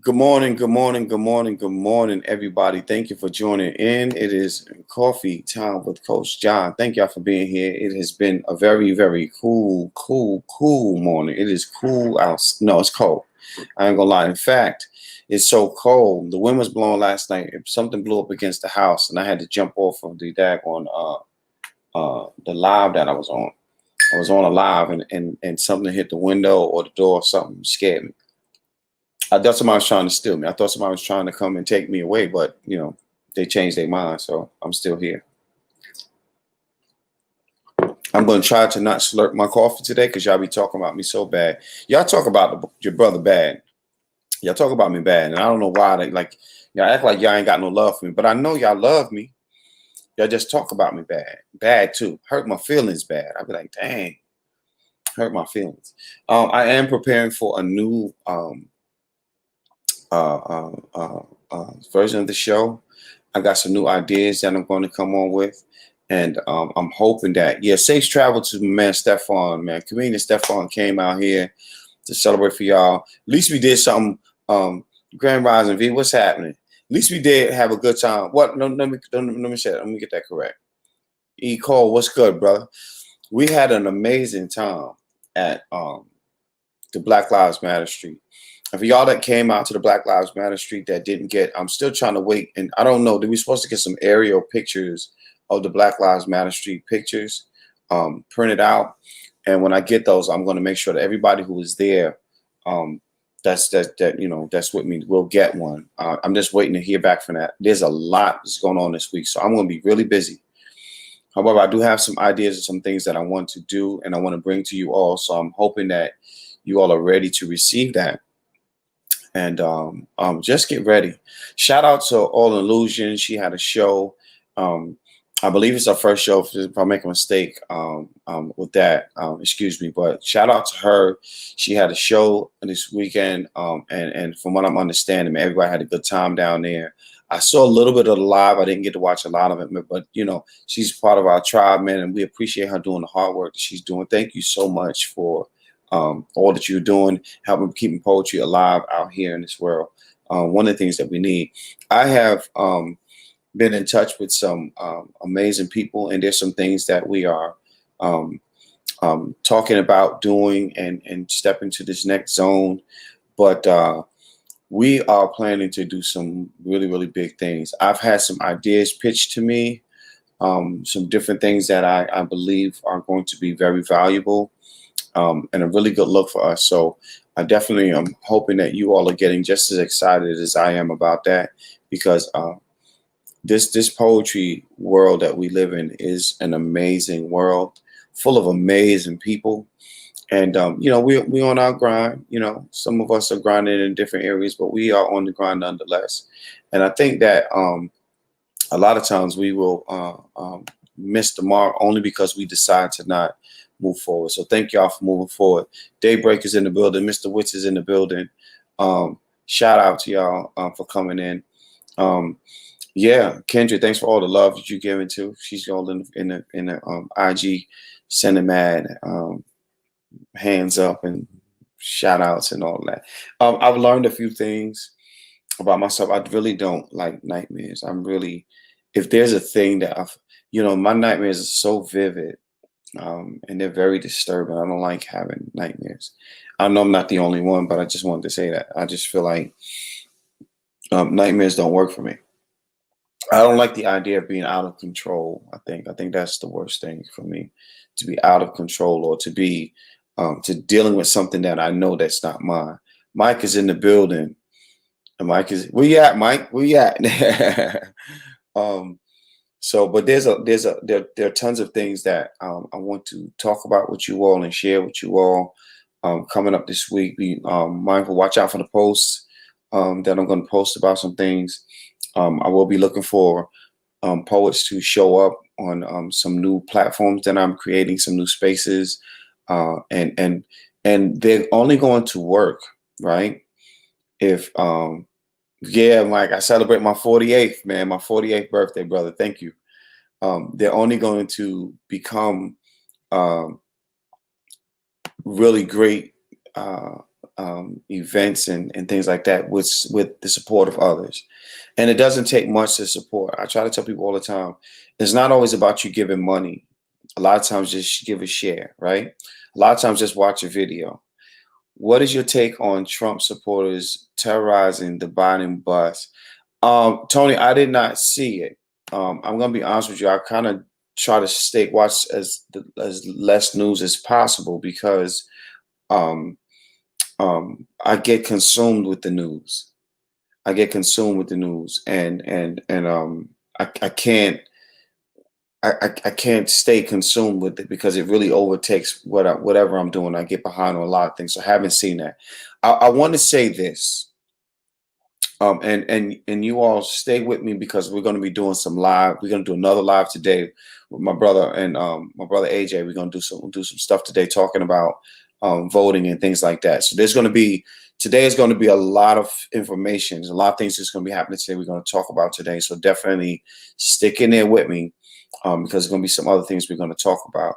Good morning, good morning, good morning, good morning, everybody. Thank you for joining in. It is coffee time with Coach John. Thank y'all for being here. It has been a very, very cool morning. It is cool out. No, it's cold. I ain't gonna lie. In fact, it's so cold. The wind was blowing last night. Something blew up against the house, and I had to jump off of the daggone the live that I was on. I was on a live, and something hit the window or the door. Something scared me. I thought somebody was trying to steal me. I thought somebody was trying to come and take me away, but they changed their mind, so I'm still here. I'm going to try to not slurp my coffee today because y'all be talking about me so bad. Y'all talk about your brother bad. Y'all talk about me bad, and I don't know why. Y'all act like y'all ain't got no love for me, but I know y'all love me. Y'all just talk about me bad too. Hurt my feelings bad. I be like, dang, hurt my feelings. I am preparing for a new uh, uh, uh, version of the show. I got some new ideas that I'm going to come on with. And I'm hoping that, safe travel to my man Stefan, man. Comedian Stefan came out here to celebrate for y'all. At least we did something. Grand Rising V, what's happening? At least we did have a good time. What? No, let me say that. Let me get that correct. E. Cole, what's good, brother? We had an amazing time at the Black Lives Matter Street. And for y'all that came out to the Black Lives Matter Street that didn't get, I'm still trying to wait. And I don't know, we supposed to get some aerial pictures of the Black Lives Matter Street pictures printed out. And when I get those, I'm going to make sure that everybody who was there, that's with me, will get one. I'm just waiting to hear back from that. There's a lot that's going on this week, so I'm going to be really busy. However, I do have some ideas and some things that I want to do and I want to bring to you all. So I'm hoping that you all are ready to receive that. And just get ready. Shout out to All Illusion. She had a show. Um, I believe it's her first show. If I make a mistake with that, excuse me. But shout out to her. She had a show this weekend, and from what I'm understanding, everybody had a good time down there. I saw a little bit of the live. I didn't get to watch a lot of it, but she's part of our tribe, man, and we appreciate her doing the hard work that she's doing. Thank you so much for all that you're doing, helping keeping poetry alive out here in this world. One of the things that we need. I have been in touch with some amazing people, and there's some things that we are um, talking about doing and stepping to this next zone. But we are planning to do some really, really big things. I've had some ideas pitched to me, some different things that I believe are going to be very valuable and a really good look for us. So I definitely am hoping that you all are getting just as excited as I am about that, because this poetry world that we live in is an amazing world full of amazing people. And we on our grind. Some of us are grinding in different areas, but we are on the grind nonetheless. And I think that a lot of times we will miss the mark only because we decide to not move forward. So thank y'all for moving forward. Daybreak is in the building. Mr. Witz is in the building. Shout out to y'all for coming in. Kendra, thanks for all the love that you're giving to. She's all in the IG sending mad hands up and shout outs and all that. I've learned a few things about myself. I really don't like nightmares. If there's a thing that my nightmares are so vivid, and they're very disturbing. I don't like having nightmares. I know I'm not the only one, but I just wanted to say that. I just feel like nightmares don't work for me. I don't like the idea of being out of control. I think that's the worst thing for me, to be out of control or to be to dealing with something that I know that's not mine. Mike is in the building. And Mike is where you at, Mike? Where you at? um, but there are tons of things that I want to talk about with you all and share with you all coming up this week. Be mindful, watch out for the posts that I'm going to post about some things. I will be looking for poets to show up on some new platforms that I'm creating, some new spaces, and they're only going to work, right? If Mike, I celebrate my 48th, man, my 48th birthday, brother. Thank you. They're only going to become really great events and things like that with the support of others. And it doesn't take much to support. I try to tell people all the time, it's not always about you giving money. A lot of times just give a share, right? A lot of times just watch a video. What is your take on Trump supporters terrorizing the Biden bus? Tony, I did not see it. I'm gonna be honest with you. I kind of try to watch as less news as possible because um, I get consumed with the news. I get consumed with the news, and I can't I can't stay consumed with it because it really overtakes whatever I'm doing. I get behind on a lot of things, so I haven't seen that. I want to say this, and you all stay with me because we're going to be doing some live. We're going to do another live today with my brother and my brother AJ. We're going to do some stuff today talking about voting and things like that. So today is going to be a lot of information. There's a lot of things that's going to be happening today. We're going to talk about today. So definitely stick in there with me because there's going to be some other things we're going to talk about.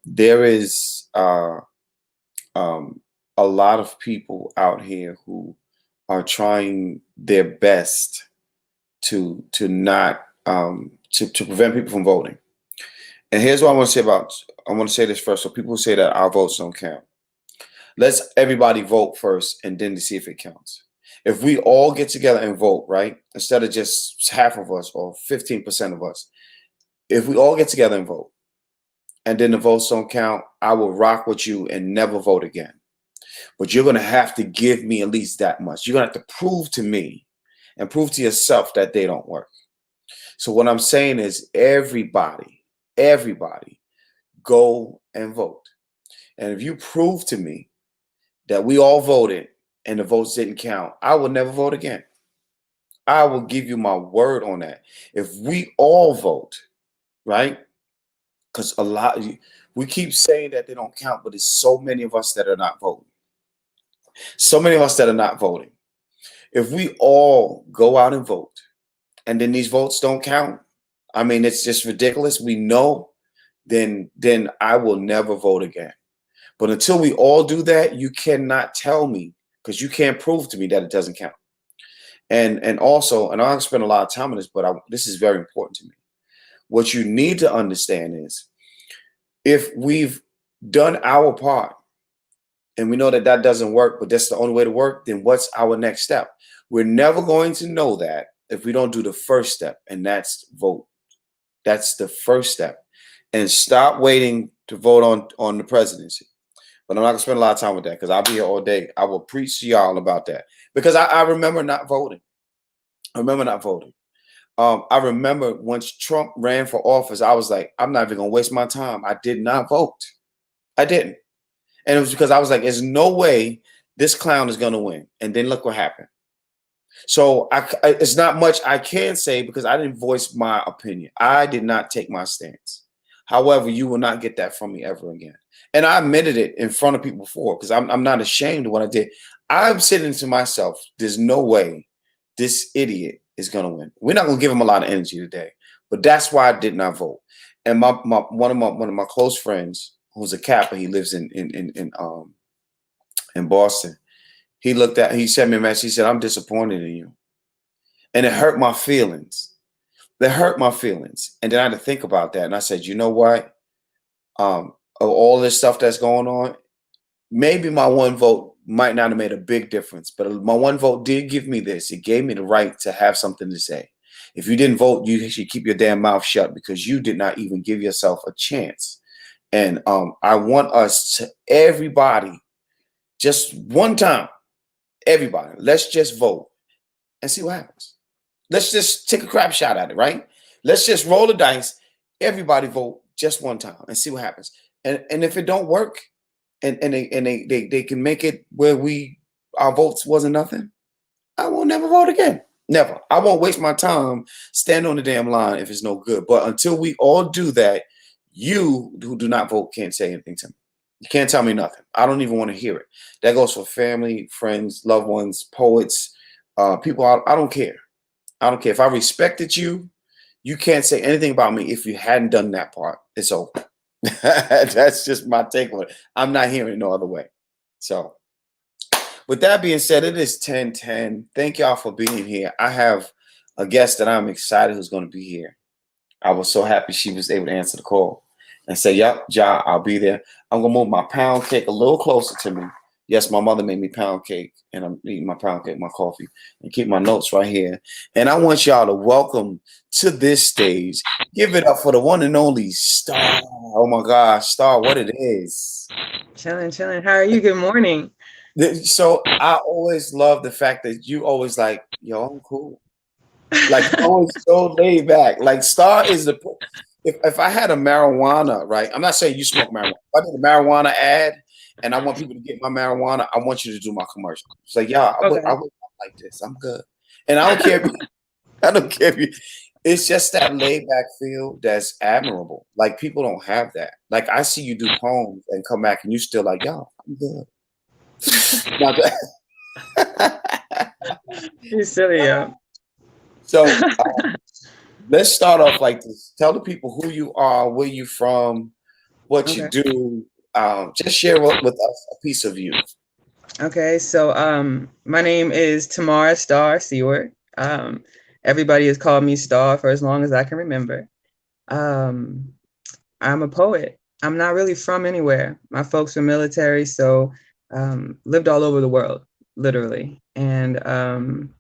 There is a lot of people out here who are trying their best to not to prevent people from voting. And here's what I want to say I want to say this first. So people say that our votes don't count. Let's everybody vote first and then to see if it counts. If we all get together and vote, right, instead of just half of us or 15% of us, if we all get together and vote and then the votes don't count, I will rock with you and never vote again. But you're going to have to give me at least that much. You're going to have to prove to me and prove to yourself that they don't work. So what I'm saying is everybody go and vote. And if you prove to me that we all voted and the votes didn't count, I will never vote again. I will give you my word on that. If we all vote, right? Because we keep saying that they don't count, but there's so many of us that are not voting. So many of us that are not voting. If we all go out and vote and then these votes don't count, I mean, it's just ridiculous. We know, then I will never vote again. But until we all do that, you cannot tell me because you can't prove to me that it doesn't count. And also, and I'll spend a lot of time on this, but this is very important to me. What you need to understand is if we've done our part and we know that that doesn't work, but that's the only way to work, then what's our next step? We're never going to know that if we don't do the first step, and that's vote. That's the first step. And stop waiting to vote on the presidency. But I'm not going to spend a lot of time with that because I'll be here all day. I will preach to y'all about that because I remember not voting. I remember not voting. I remember once Trump ran for office, I was like, I'm not even going to waste my time. I did not vote. I didn't. And it was because I was like, there's no way this clown is going to win. And then look what happened. So it's not much I can say because I didn't voice my opinion. I did not take my stance. However, you will not get that from me ever again. And I admitted it in front of people before because I'm not ashamed of what I did. I'm saying to myself, there's no way this idiot is going to win. We're not going to give him a lot of energy today. But that's why I did not vote. And one of my close friends, who's a Kappa, he lives in Boston. He sent me a message. He said, I'm disappointed in you. And it hurt my feelings. That hurt my feelings. And then I had to think about that. And I said, you know what? Of all this stuff that's going on, maybe my one vote might not have made a big difference. But my one vote did give me this. It gave me the right to have something to say. If you didn't vote, you should keep your damn mouth shut because you did not even give yourself a chance. And I want us to, everybody, just one time, everybody, let's just vote and see what happens. Let's just take a crap shot at it, right? Let's just roll the dice. Everybody vote just one time and see what happens. And if it don't work, and they can make it where our votes wasn't nothing, I will never vote again. Never. I won't waste my time standing on the damn line if it's no good. But until we all do that, you who do not vote can't say anything to me. You can't tell me nothing. I don't even want to hear it. That goes for family, friends, loved ones, poets, people. I don't care. I don't care. If I respected you, you can't say anything about me if you hadn't done that part. It's over. That's just my take on it. I'm not hearing it no other way. So With that being said, it is 10:10. Thank y'all for being here. I have a guest that I'm excited who's going to be here. I was so happy she was able to answer the call and say, "Yep, Ja, I'll be there." I'm gonna move my pound cake a little closer to me. Yes, my mother made me pound cake, and I'm eating my pound cake, my coffee, and keep my notes right here. And I want y'all to welcome to this stage. Give it up for the one and only Starr. Oh my gosh, Starr, what it is. Chilling, chilling. How are you? Good morning. So I always love the fact that you always like, yo, I'm cool. Like you're always so laid back. Like Starr is the if I had a marijuana, right? I'm not saying you smoke marijuana. If I did a marijuana ad and I want people to get my marijuana, I want you to do my commercial. It's like, yeah, I Okay. would like this. I'm good. And I don't care if I don't care if you it's just that laid back feel that's admirable. Like people don't have that. Like I see you do poems and come back and you still like, yo, I'm good. Now that- You're silly, yo. so let's start off like this. Tell the people who you are, where you from, what you Okay. do. Just share with us a piece of you. Okay. So, my name is Tamara Starr Seward. Um, Everybody has called me Starr for as long as I can remember. Um, I'm a poet. I'm not really from anywhere. My folks were military, so lived all over the world, literally. And I'm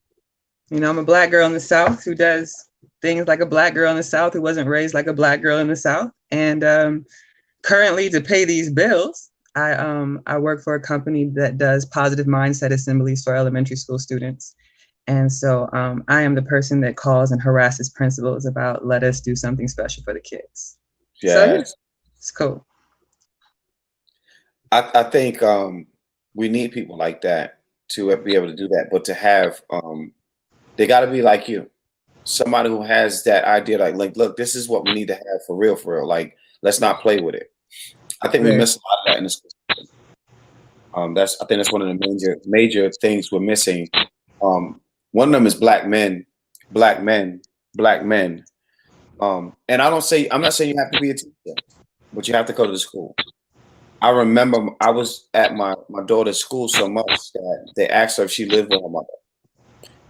a black girl in the South who does things like a black girl in the South who wasn't raised like a black girl in the South. And currently, to pay these bills, I work for a company that does positive mindset assemblies for elementary school students. And so I am the person that calls and harasses principals about let us do something special for the kids. So yeah, Yes, it's cool. I think we need people like that to be able to do that, but to have they got to be like you, somebody who has that idea. Like, look, this is what we need to have for real, for real. Like, let's not play with it. I think we Right. miss a lot of that in the school system. That's I think that's one of the major things we're missing. Um, one of them is black men, black men. And I'm not saying you have to be a teacher, but you have to go to the school. I remember I was at my daughter's school so much that they asked her if she lived with her mother.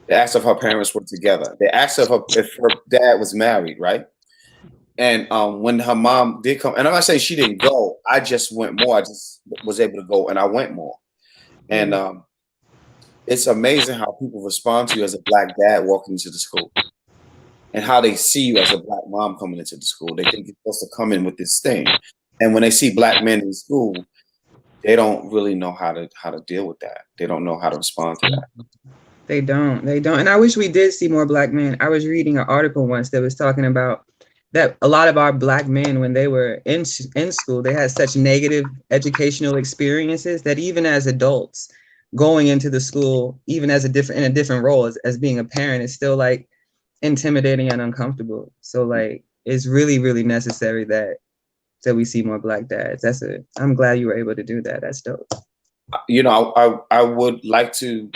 They asked her if her parents were together. They asked her if her dad was married, right? And when her mom did come, and I'm not saying she didn't go, I just went more. I just was able to go, and I went more. And Mm. it's amazing how people respond to you as a black dad walking into the school, and how they see you as a black mom coming into the school. They think you're supposed to come in with this thing, and when they see black men in school, they don't really know how to deal with that. They don't know how to respond to that. They don't. They don't. And I wish we did see more black men. I was reading an article once that was talking about that a lot of our black men, when they were in school, they had such negative educational experiences that even as adults, going into the school, even as a different role as being a parent, is still like intimidating and uncomfortable. So like, it's really, really necessary that we see more black dads. I'm glad you were able to do that. That's dope. You know, I would like to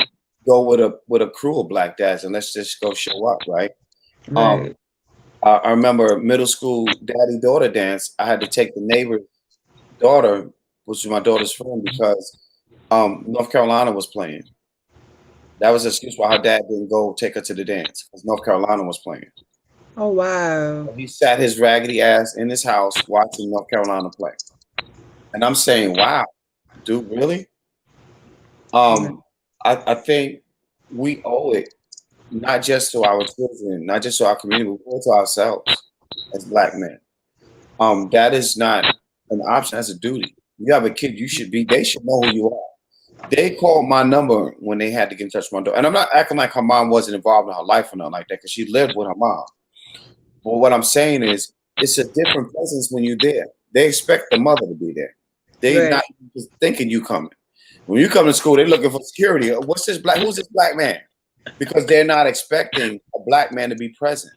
go with a crew of black dads and let's just go show up, right? Um, Right. I remember middle school daddy daughter dance. I had to take the neighbor's daughter, which was my daughter's friend, because North Carolina was playing. That was the excuse why her dad didn't go take her to the dance because North Carolina was playing. Oh wow. So he sat his raggedy ass in his house watching North Carolina play. And I'm saying, wow, dude, really? Right. Um, I think we owe it not just to our children, not just to our community, but we owe it to ourselves as black men. That is not an option, that's a duty. You have a kid, they should know who you are. They called my number when they had to get in touch with my daughter. And I'm not acting like her mom wasn't involved in her life or nothing like that, because she lived with her mom. But what I'm saying is, it's a different presence when you're there. They expect the mother to be there. They not Right. just thinking you coming. When you come to school, they're looking for security. What's this black? Who's this black man? Because they're not expecting a black man to be present.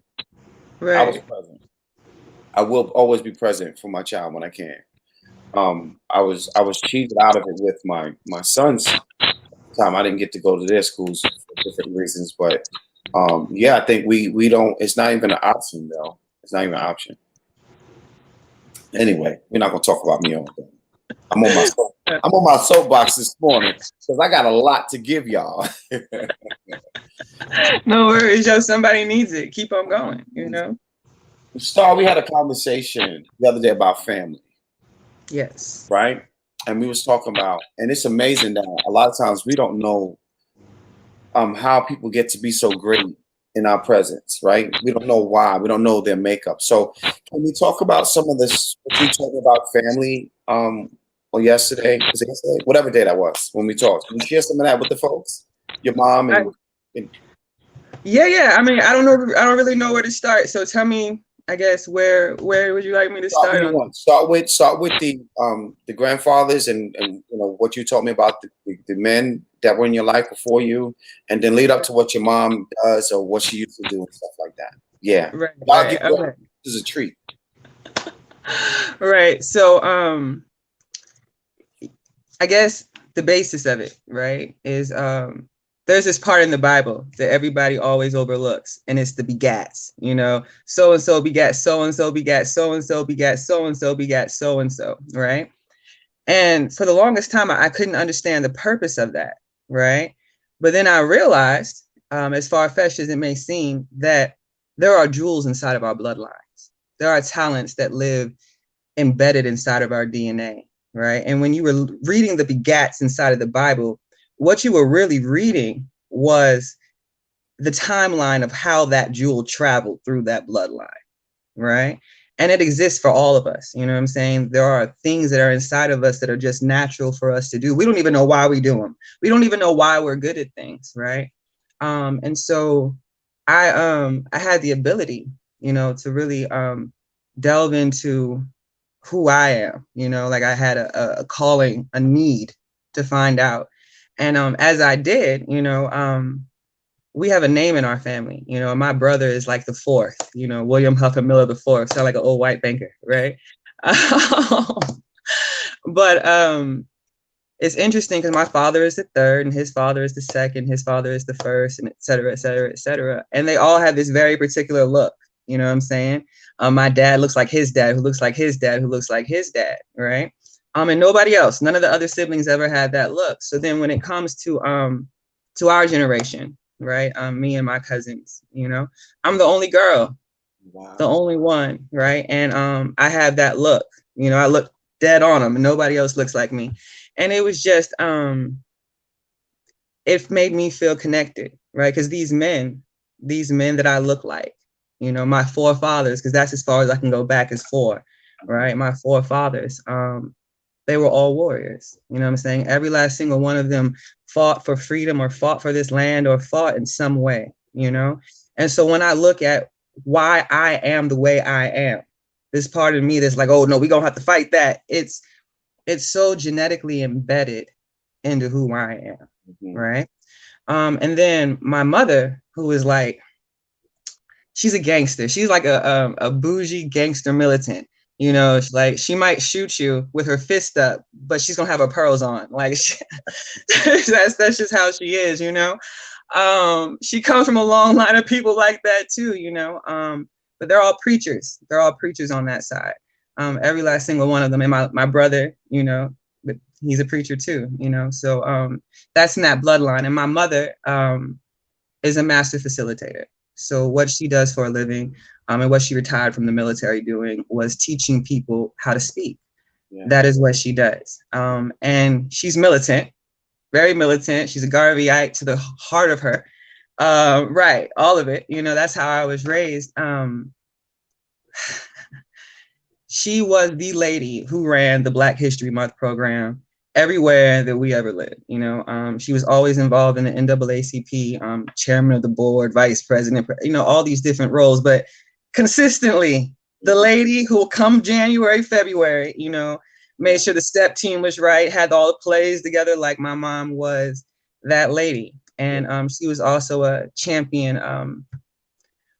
I was Right. present. I will always be present for my child when I can. I was cheated out of it with my son's time. I didn't get to go to their schools for different reasons, but yeah, I think we don't. It's not even an option though. It's not even an option. Anyway, we're not gonna talk about me all day. I'm on my I'm on my soapbox this morning because I got a lot to give y'all. No worries, yo. Somebody needs it. Keep on going. You know. Star, we had a conversation the other day about family, Yes. right? And we was talking about, and it's amazing that a lot of times we don't know how people get to be so great in our presence, right? We don't know why. We don't know their makeup. So can we talk about some of this, what you talking about family or yesterday? Was it yesterday? Whatever day that was when we talked. Can you share some of that with the folks? Your mom I, and yeah, yeah. I mean, I don't know. I don't really know where to start. So tell me, I guess, where would you like me to start where start you on? want. Start with the grandfathers and you know what you told me about the men that were in your life before you, and then lead up to what your mom does or what she used to do and stuff like that. Yeah, Right, but I'll give right. you Okay. this is a treat. Right. So, I guess the basis of it, right, is there's this part in the Bible that everybody always overlooks, and it's the begats, you know, so and so begat, so and so begat, so and so begat, so and so begat, so and so, right? And for the longest time, I couldn't understand the purpose of that, right? But then I realized, as far fetched as it may seem, that there are jewels inside of our bloodlines. There are talents that live embedded inside of our DNA, right? And when you were reading the begats inside of the Bible, what you were really reading was the timeline of how that jewel traveled through that bloodline, right? And it exists for all of us. You know what I'm saying? There are things that are inside of us that are just natural for us to do. We don't even know why we do them. We don't even know why we're good at things, right? And so I had the ability, you know, to really delve into who I am, you know, like I had a calling, a need to find out. And as I did, you know, we have a name in our family. You know, my brother is like the fourth, you know, William Hufford Miller the fourth, sound like an old white banker, right? But it's interesting because my father is the third, and his father is the second, his father is the first, and et cetera, et cetera, et cetera. And they all have this very particular look. You know what I'm saying? My dad looks like his dad, who looks like his dad, who looks like his dad, right? And nobody else, none of the other siblings ever had that look. So then when it comes to our generation, right? Me and my cousins, you know, I'm the only girl, the Wow. only one, right? And I have that look, you know, I look dead on them and nobody else looks like me. And it was just it made me feel connected, right? Because these men that I look like, you know, my forefathers, because that's as far as I can go back as four, right? My forefathers, they were all warriors. You know what I'm saying? Every last single one of them fought for freedom or fought for this land or fought in some way, you know? And so when I look at why I am the way I am, this part of me that's like, oh no, we're gonna have to fight that. It's so genetically embedded into who I am, Mm-hmm. right? And then my mother, who is like, she's a gangster. She's like a bougie gangster militant. You know, like she might shoot you with her fist up, but she's gonna have her pearls on. Like that's just how she is. You know, she comes from a long line of people like that too. You know, but they're all preachers. They're all preachers on that side. Every last single one of them. And my brother, you know, but he's a preacher too. You know, so that's in that bloodline. And my mother is a master facilitator. So what she does for a living, and what she retired from the military doing was teaching people how to speak. Yeah. That is what she does. And she's militant, very militant. She's a Garveyite to the heart of her. Right, all of it. You know, that's how I was raised. She was the lady who ran the Black History Month program everywhere that we ever lived. You know, she was always involved in the NAACP, chairman of the board, vice president, you know, all these different roles, but consistently the lady who will come January, February, you know, made sure the step team was right, had all the plays together like my mom was that lady. And she was also a champion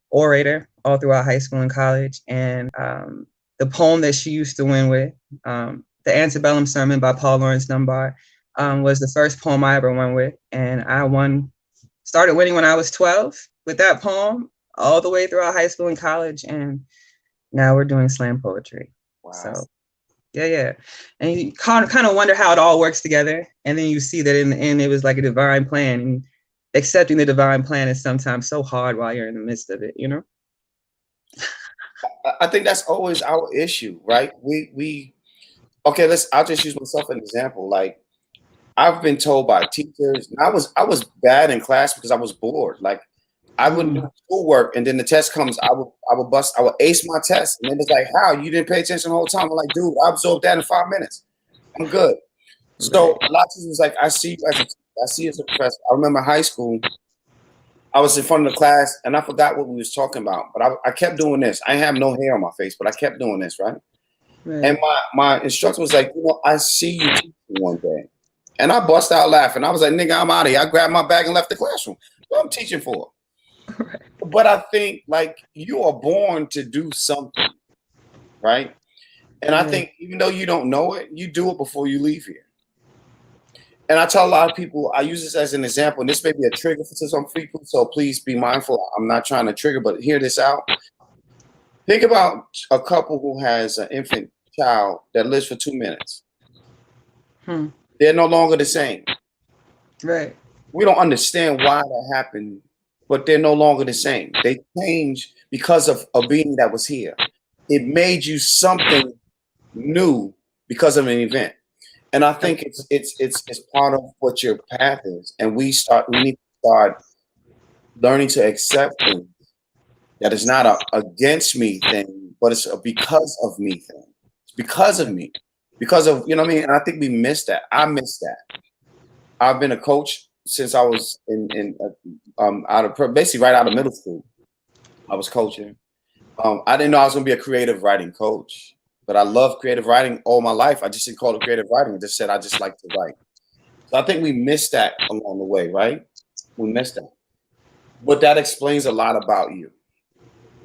orator all throughout high school and college. And the poem that she used to win with, the Antebellum Sermon by Paul Laurence Dunbar, was the first poem I ever won with. And I started winning when I was 12 with that poem all the way throughout high school and college. And now we're doing slam poetry. Wow. So Yeah. And you kind of wonder how it all works together. And then you see that in the end, it was like a divine plan. And accepting the divine plan is sometimes so hard while you're in the midst of it, you know? I think that's always our issue, right? We okay, I'll just use myself as an example. Like I've been told by teachers, and I was bad in class because I was bored. Like I would do schoolwork and then the test comes, I would ace my test. And it was like, how? You didn't pay attention the whole time. I'm like, dude, I absorbed that in 5 minutes. I'm good. So Right. a lot of teachers was like, I see you as a professor. I remember high school, I was in front of the class and I forgot what we was talking about. But I kept doing this. I have no hair on my face, but I kept doing this, right? And Right. my instructor was like, I see you teaching one day. And I bust out laughing. I was like, nigga, I'm out of here. I grabbed my bag and left the classroom. What I'm teaching for? Right. But I think like you are born to do something, right? And I Right. think even though you don't know it, you do it before you leave here. And I tell a lot of people, I use this as an example, and this may be a trigger for some people, so please be mindful. I'm not trying to trigger, but hear this out. Think about a couple who has an infant child that lives for 2 minutes. Hmm. They're no longer the same. Right. We don't understand why that happened, but they're no longer the same. They changed because of a being that was here. It made you something new because of an event. And I think it's part of what your path is. And we need to start learning to accept things that is not a against me thing, but it's a because of me thing. It's because of me. Because of, you know what I mean? And I think we miss that. I miss that. I've been a coach since I was in basically right out of middle school. I was coaching. I didn't know I was going to be a creative writing coach, but I love creative writing all my life. I just didn't call it creative writing. I just said I just like to write. So I think we missed that along the way, right? We missed that. But that explains a lot about you.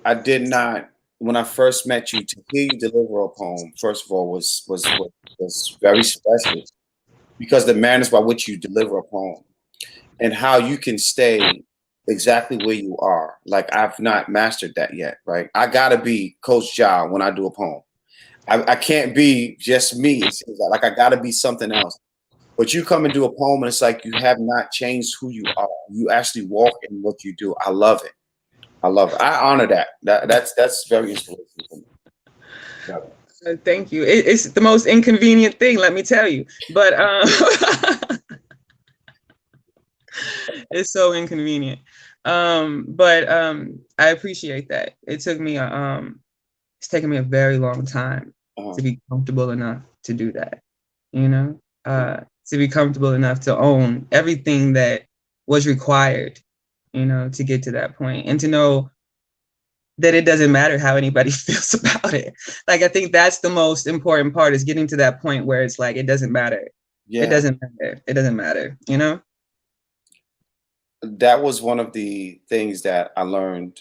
I did not, when I first met you, to hear you deliver a poem, first of all, was very special because the manners by which you deliver a poem and how you can stay exactly where you are. Like I've not mastered that yet, right? I gotta be Coach Ja when I do a poem. I can't be just me. It seems like I gotta be something else. But you come and do a poem and it's like you have not changed who you are. You actually walk in what you do. I love it. I love it. I honor that. That's very inspirational for me. Yeah. Thank you. It's the most inconvenient thing, let me tell you. But it's so inconvenient. But I appreciate that. It's taken me a very long time Uh-huh. to be comfortable enough to do that, you know, to be comfortable enough to own everything that was required, you know, to get to that point and to know that it doesn't matter how anybody feels about it. Like, I think that's the most important part is getting to that point where it's like, it doesn't matter. It Yeah. doesn't matter. It doesn't matter, you know? That was one of the things that I learned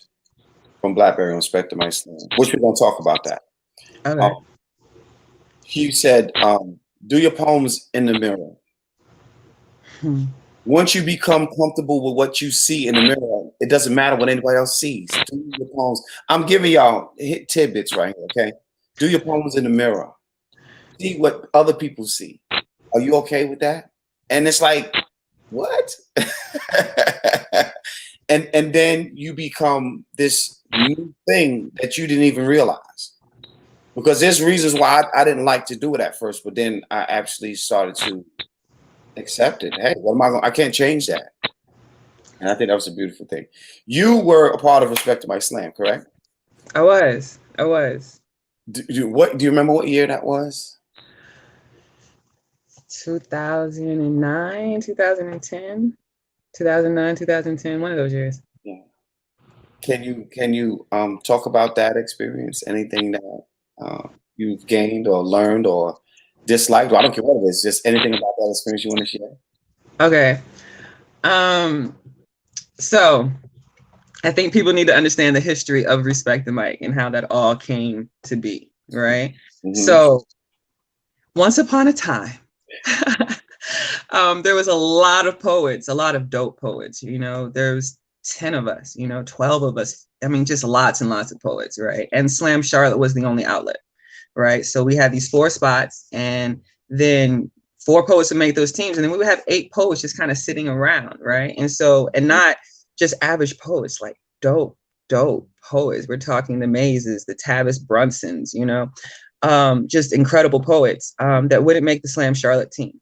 from Blackberry on Spectrum Iceland, which we're gonna talk about that. Um, Okay. he said, do your poems in the mirror. Hmm. Once you become comfortable with what you see in the mirror, it doesn't matter what anybody else sees. Do your poems. I'm giving y'all tidbits right here, okay? Do your poems in the mirror. See what other people see. Are you okay with that? And it's like, what? and then you become this new thing that you didn't even realize. Because there's reasons why I didn't like to do it at first, but then I actually started to accept it. Hey, what am I going? I can't change that. And I think that was a beautiful thing. You were a part of Respect to My Slam, correct? I was. I was. Do you remember what year that was? 2009, 2010, 2009, 2010, one of those years. Yeah. Can you talk about that experience? Anything that you've gained or learned or disliked? Or I don't care what it is. Just anything about that experience you want to share? Okay. Um, so I think people need to understand the history of Respect the Mic and how that all came to be, right? Mm-hmm. So once upon a time, there was a lot of poets, a lot of dope poets. You know, there's 10 of us, you know, 12 of us. I mean, just lots and lots of poets, right? And Slam Charlotte was the only outlet, right? So we had these 4 spots, and then 4 poets would make those teams, and then we would have 8 poets just kind of sitting around, right? And so, and not just average poets, like dope poets. We're talking the Mazes, the Tavis Brunsons, you know, just incredible poets that wouldn't make the Slam Charlotte team.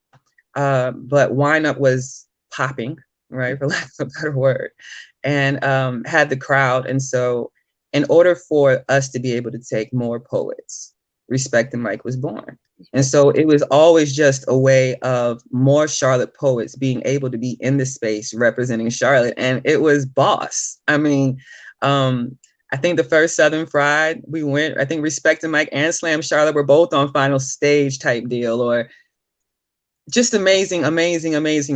But Wine Up was popping, right, for lack of a better word, and had the crowd. And so, in order for us to be able to take more poets, Respect the Mic was born. And so it was always just a way of more Charlotte poets being able to be in the space representing Charlotte. And it was boss. I mean, I think the first Southern Fried, we went, I think Respect the Mic and Slam Charlotte were both on final stage type deal, or just amazing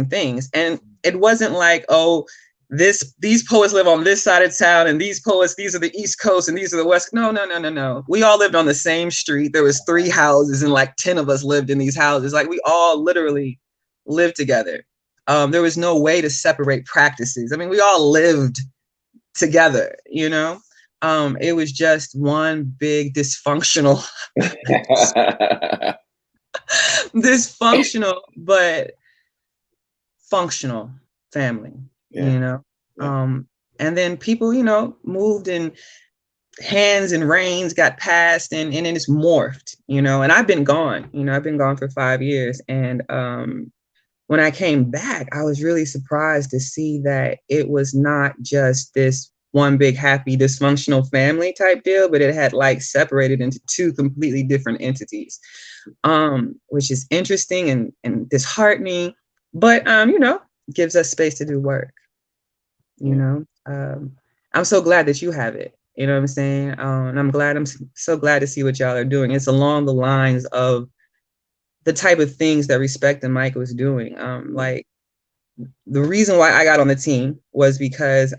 things. And it wasn't like, oh, these poets live on this side of town, and these poets, these are the East Coast and these are the West. No. We all lived on the same street. There was 3 houses, and like 10 of us lived in these houses. Like, we all literally lived together. There was no way to separate practices. I mean, we all lived together, you know? It was just one big dysfunctional but functional family, you know. And then people, you know, moved, and hands and reins got passed, and it's morphed, you know. And I've been gone for 5 years, and when I came back, I was really surprised to see that it was not just this one big happy dysfunctional family type deal, but it had like separated into 2 completely different entities, which is interesting and disheartening, but you know, gives us space to do work, you know. I'm so glad that you have it, you know what I'm saying? And I'm so glad to see what y'all are doing. It's along the lines of the type of things that Respect the Mic was doing. Like, the reason why I got on the team was because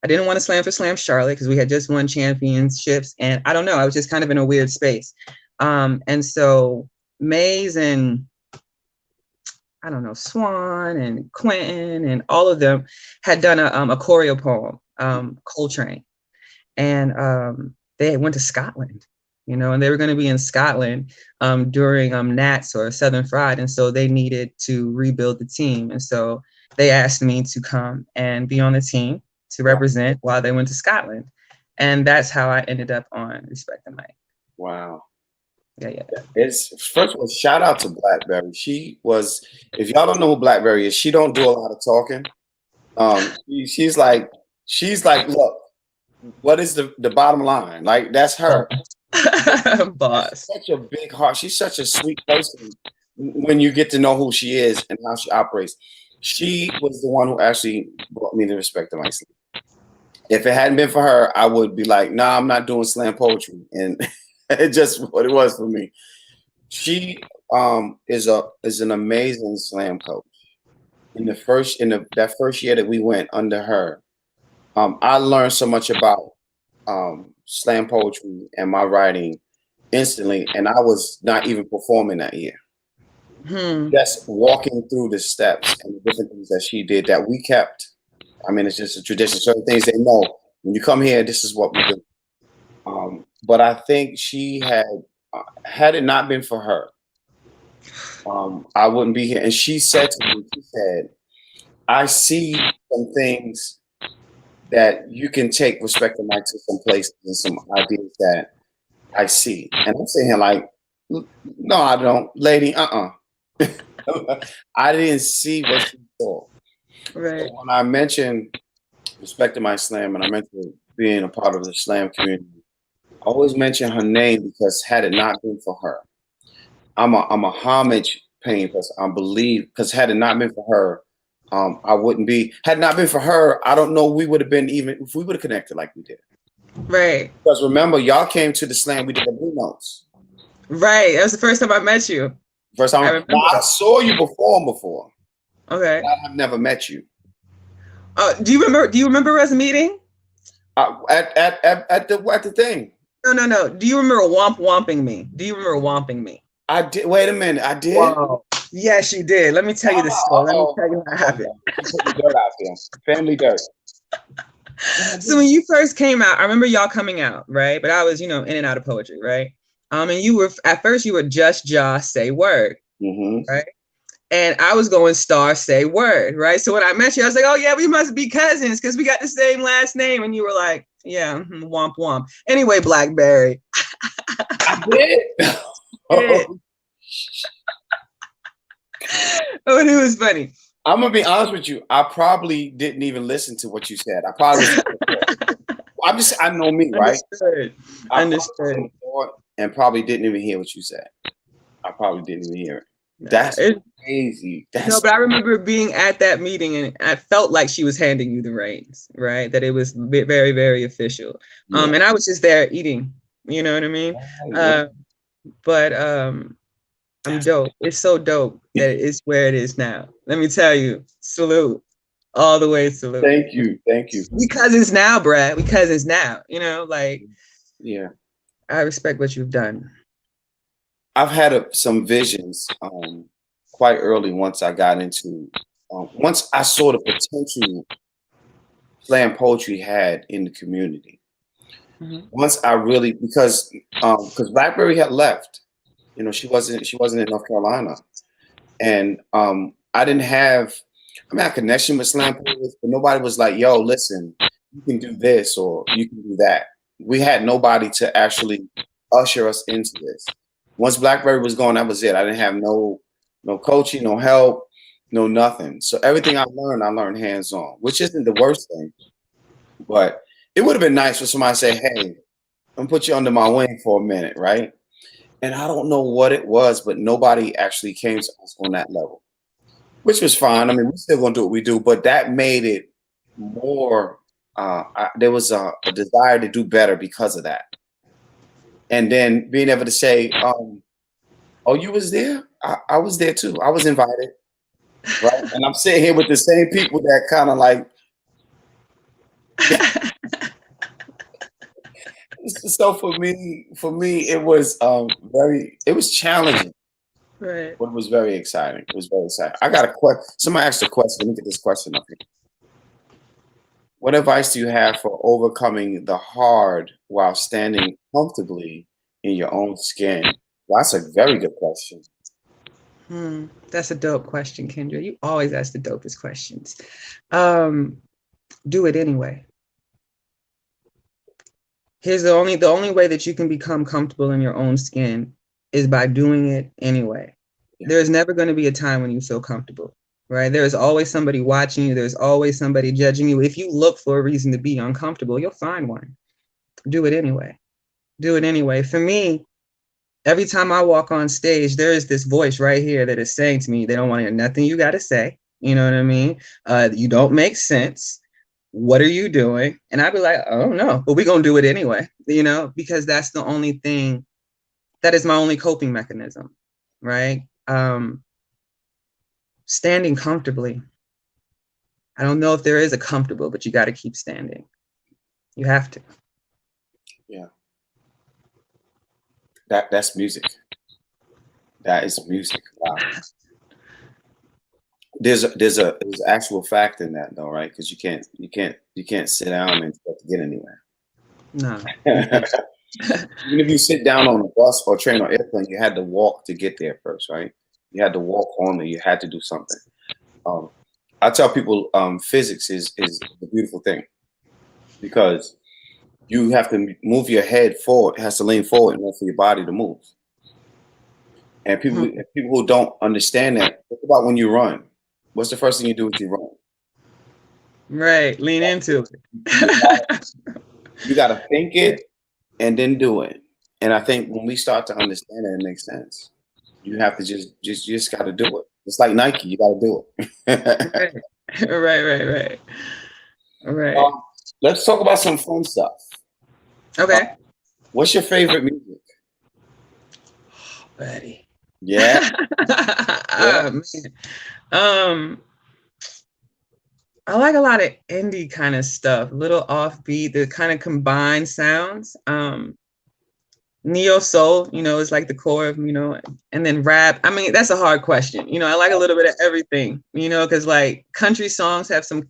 I didn't want to slam for Slam Charlotte because we had just won championships, and I don't know, I was just kind of in a weird space. And so Maze and, I don't know, Swan and Quentin and all of them had done a choreo poem, Coltrane, and they went to Scotland, you know, and they were going to be in Scotland during Nats or Southern Fried, and so they needed to rebuild the team, and so they asked me to come and be on the team to represent while they went to Scotland. And that's how I ended up on Respect the Mic. Wow. Yeah. It's, first of all, shout out to Blackberry. She was, if y'all don't know who Blackberry is, she don't do a lot of talking. She's like, look, what is the bottom line? Like, that's her. Boss. Such a big heart. She's such a sweet person when you get to know who she is and how she operates. She was the one who actually brought me to Respect the Mic. If it hadn't been for her, I would be like, nah, I'm not doing slam poetry. And it's just what it was for me. She is an amazing slam coach. That first year that we went under her, I learned so much about slam poetry and my writing instantly, and I was not even performing that year. Just walking through the steps and the different things that she did that we kept. I mean, it's just a tradition. Certain things they know. When you come here, this is what we do. But I think she had it not been for her, I wouldn't be here. And she said to me, she said, I see some things that you can take Respect the Mic to some places and some ideas that I see. And I'm sitting here like, no, I don't. Lady, I didn't see what she saw. Right. So when I mentioned Respect the Mic Slam and I mentioned being a part of the slam community, I always mention her name because had it not been for her, I'm a homage paying person. I believe, because had it not been for her, I wouldn't be. Had it not been for her, I don't know we would have been even if we would have connected like we did. Right. Because remember, y'all came to the slam. We did the Blue Notes. Right. That was the first time I met you. First time I saw you before. Okay. I've never met you. Do you remember us meeting? At the thing. No. Do you remember womping me? I did. Wait a minute. I did. Wow. Yes, you did. Let me tell you the story. Let me tell you what happened. Put the dirt out there. Family dirt. So when you first came out, I remember y'all coming out, right? But I was, in and out of poetry, right? And you were at first you were just Josh say word, Mm-hmm. right? And I was going Starr say word, right? So when I met you, I was like, oh yeah, we must be cousins because we got the same last name. And you were like, yeah, womp womp. Anyway, Blackberry. I did. Oh, it was funny. I'm gonna be honest with you. I probably didn't even listen to what you said. I probably was. I know me, right? Understood. I probably Understood. thought and probably didn't even hear what you said. I probably didn't even hear it. Nah, That's crazy. no, That's but I remember being at that meeting and I felt like she was handing you the reins, right? That it was very, very official. yeah. And I was just there eating, you know what I mean? Right, Uh, but I'm that's dope. It's so dope that it's where it is now. Let me tell you, salute. All the way salute. thank you. Thank you. We cousins now, Brad. We cousins now. You know, like Yeah. I respect what you've done. I've had some visions quite early once I got into once I saw the potential slam poetry had in the community. Mhm. Once I really because Blackberry had left, you know, she wasn't in North Carolina, and I didn't have I mean I had a connection with slam poets, but nobody was like, "Yo, listen, you can do this or you can do that." We had nobody to actually usher us into this. Once Blackberry was gone, that was it. I didn't have no coaching, no help, no nothing. So everything I learned hands on, which isn't the worst thing. But it would have been nice for somebody to say, "Hey, I'm gonna put you under my wing for a minute," right? And I don't know what it was, but nobody actually came to us on that level, which was fine. I mean, we're still gonna do what we do, but that made it more. There was a desire to do better because of that, and then being able to say, "Oh, you was there? I was there too. I was invited." Right, and I'm sitting here with the same people that kind of like. So for me, it was it was challenging, Right. but it was very exciting. It was very exciting. I got a question. Somebody asked a question. Let me get this question up here. What advice do you have for overcoming the hard while standing comfortably in your own skin? Well, that's a very good question. That's a dope question, Kendra. You always ask the dopest questions. Um, do it anyway. Here's the only way that you can become comfortable in your own skin is by doing it anyway. Yeah. There's never going to be a time when you feel comfortable, right? There's always somebody watching you. There's always somebody judging you. If you look for a reason to be uncomfortable, you'll find one. Do it anyway. Do it anyway. For me, every time I walk on stage, there is this voice right here that is saying to me, they don't want to hear nothing you got to say. You know what I mean? You don't make sense. What are you doing? And I'd be like, I don't know, but we're going to do it anyway, you know, because that's the only thing that is my only coping mechanism, right? Standing comfortably. I don't know if there is a comfortable, but you got to keep standing. You have to. Yeah. That's music. That is music. Wow. There's actual fact in that though, right? Because you can't sit down and expect to get anywhere. No. Even if you sit down on a bus or train or airplane, you had to walk to get there first, right? You had to walk on there. You had to do something. Um, I tell people physics is a beautiful thing because you have to move your head forward. It has to lean forward in order for your body to move. And people who don't understand that, think about when you run. What's the first thing you do when you run? Right. Lean into You it. gotta think it and then do it. And I think when we start to understand it, it makes sense. You have to just gotta do it. It's like Nike, you gotta do it. Right. Right, right, right. Right. um, let's talk about some fun stuff. Uh, Okay. what's your favorite music? Buddy. Yeah, yeah. Oh, man. Um, I like a lot of indie kind of stuff, little offbeat, the kind of combined sounds. Neo soul, is like the core of, and then rap. I mean, that's a hard question. I like a little bit of everything, because like country songs have some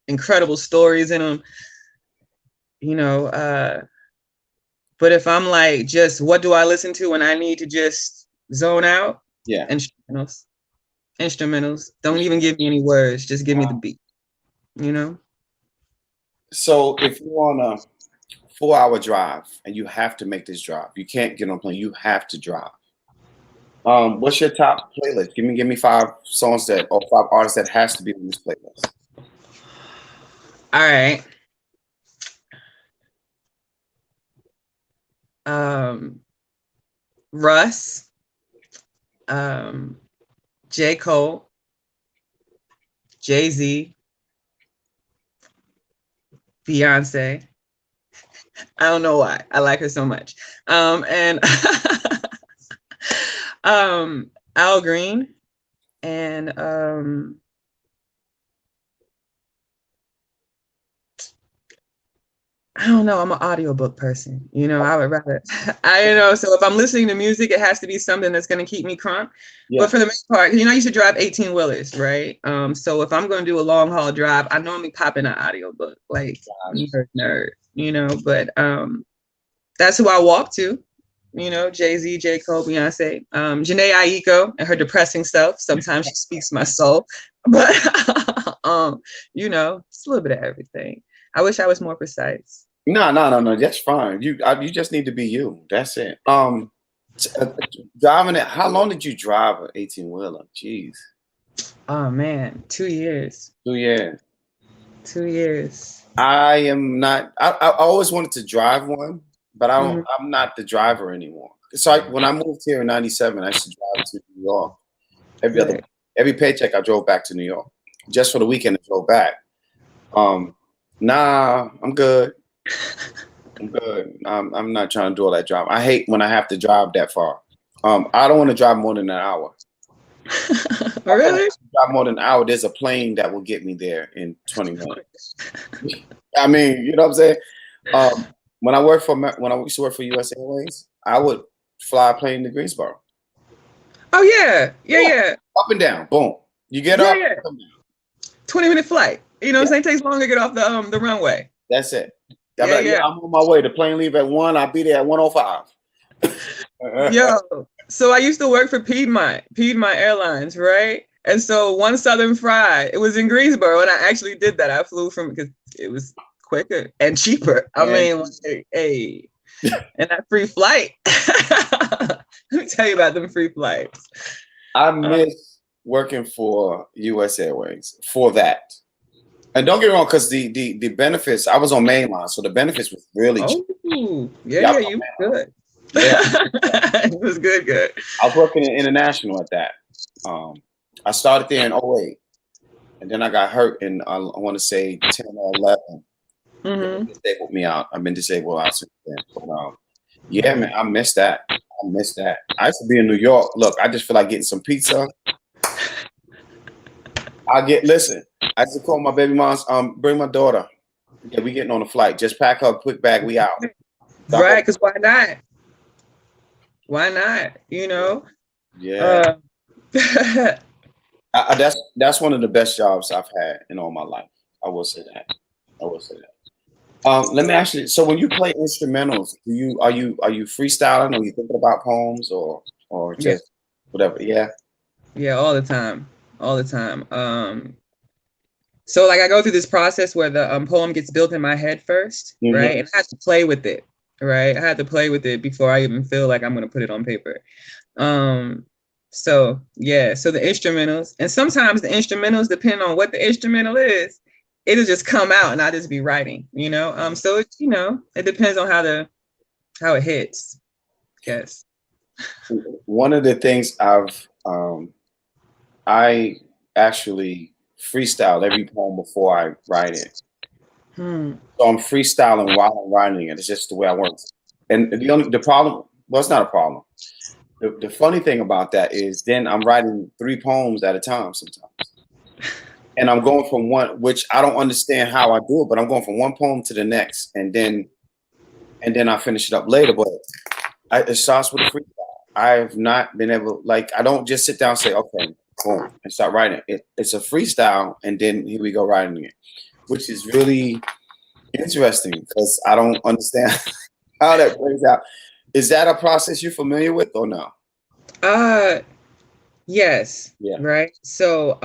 incredible stories in them. You know, uh, But if I'm like, just what do I listen to when I need to just zone out? Yeah. Instrumentals. Instrumentals. Don't even give me any words. Just give me the beat. You know? So if you're on a 4-hour drive and you have to make this drive, you can't get on a plane, you have to drive. What's your top playlist? Give me 5 songs that or 5 artists that has to be on this playlist. All right. Russ, J. Cole, Jay-Z, Beyonce. I don't know why. I like her so much. And Al Green and I don't know. I'm an audiobook person. You know, I would rather, so if I'm listening to music, it has to be something that's going to keep me crunk. Yeah. But for the most part, I used to drive 18 wheelers, right? So if I'm going to do a long haul drive, I normally pop in an audiobook, like nerd, but that's who I walk to, Jay-Z, J. Cole, Beyonce, Janae Aiko and her depressing self. Sometimes she speaks my soul, but, it's a little bit of everything. I wish I was more precise. No. That's fine. You just need to be you. That's it. Driving it. How long did you drive an 18-wheeler? Jeez. Oh man, 2 years. 2 years. 2 years. I am not. I always wanted to drive one, but I don't. I'm not the driver anymore. So when I moved here in '97, I used to drive to New York. Every paycheck, I drove back to New York just for the weekend. I drove back. Nah, I'm good. I'm good. I'm not trying to do all that drive. I hate when I have to drive that far. I don't want to drive more than an hour. Really? Drive more than an hour. There's a plane that will get me there in 20 minutes. I mean, you know what I'm saying? When I used to work for U.S. Airways, I would fly a plane to Greensboro. Oh yeah. Up and down, boom. You get up. Yeah. 20-minute flight. You know what I'm saying? It takes longer to get off the runway. That's it. I'm on my way. The plane leave at 1. I'll be there at 1:05. Yo, so I used to work for Piedmont Airlines, right? And so one Southern Fried, it was in Greensboro, and I actually did that. I flew from because it was quicker and cheaper. I mean, hey, and that free flight. Let me tell you about them free flights. I miss working for U.S. Airways for that. And don't get me wrong, because the benefits, I was on mainline, so the benefits was really cheap. Yeah, you were good. Yeah. It was good. I was working in international at that. I started there in 2008, and then I got hurt in, I want to say 10 or 11. It disabled me out. I've been disabled out since then. But, yeah, man, I miss that. I used to be in New York. Look, I just feel like getting some pizza. I used to call my baby moms, bring my daughter. Yeah, we getting on a flight. Just pack her quick bag, we out. Right, because why not? Why not? Yeah. That's one of the best jobs I've had in all my life. I will say that. Let me ask you. So when you play instrumentals, are you freestyling, or you thinking about poems, or just whatever? Yeah. Yeah, all the time. So like I go through this process where the poem gets built in my head first, right? And I have to play with it, right? I had to play with it before I even feel like I'm gonna put it on paper. So the instrumentals, and sometimes the instrumentals, depending on what the instrumental is, it'll just come out and I'll just be writing, so it, it depends on how it hits, I guess. One of the things I actually freestyle every poem before I write it. So I'm freestyling while I'm writing it. It's just the way I work. And the problem, well, it's not a problem. The funny thing about that is then I'm writing 3 poems at a time sometimes. And I'm going from one, which I don't understand how I do it, but I'm going from one poem to the next, and then I finish it up later. But it starts with a freestyle. I've not been able, I don't just sit down and say, okay, boom, and start writing. It's a freestyle, and then here we go writing it, which is really interesting because I don't understand. how that plays out. Is that a process you're familiar with or no? Uh yes, Yeah. right. So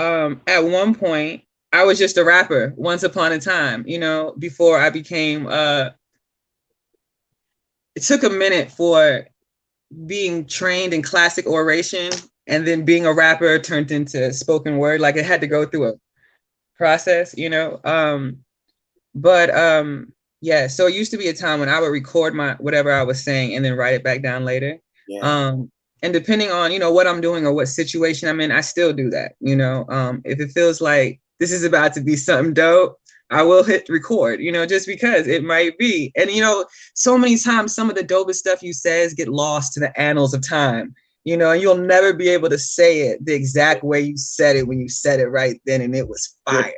at one point I was just a rapper once upon a time, before I became it took a minute for being trained in classic oration and then being a rapper turned into spoken word. Like it had to go through a process. But yeah, so it used to be a time when I would record my whatever I was saying and then write it back down later. Yeah. And depending on, what I'm doing or what situation I'm in, I still do that. If it feels like this is about to be something dope, I will hit record, just because it might be. And so many times some of the dopest stuff you says get lost to the annals of time. And you'll never be able to say it the exact way you said it when you said it right then, and it was fire.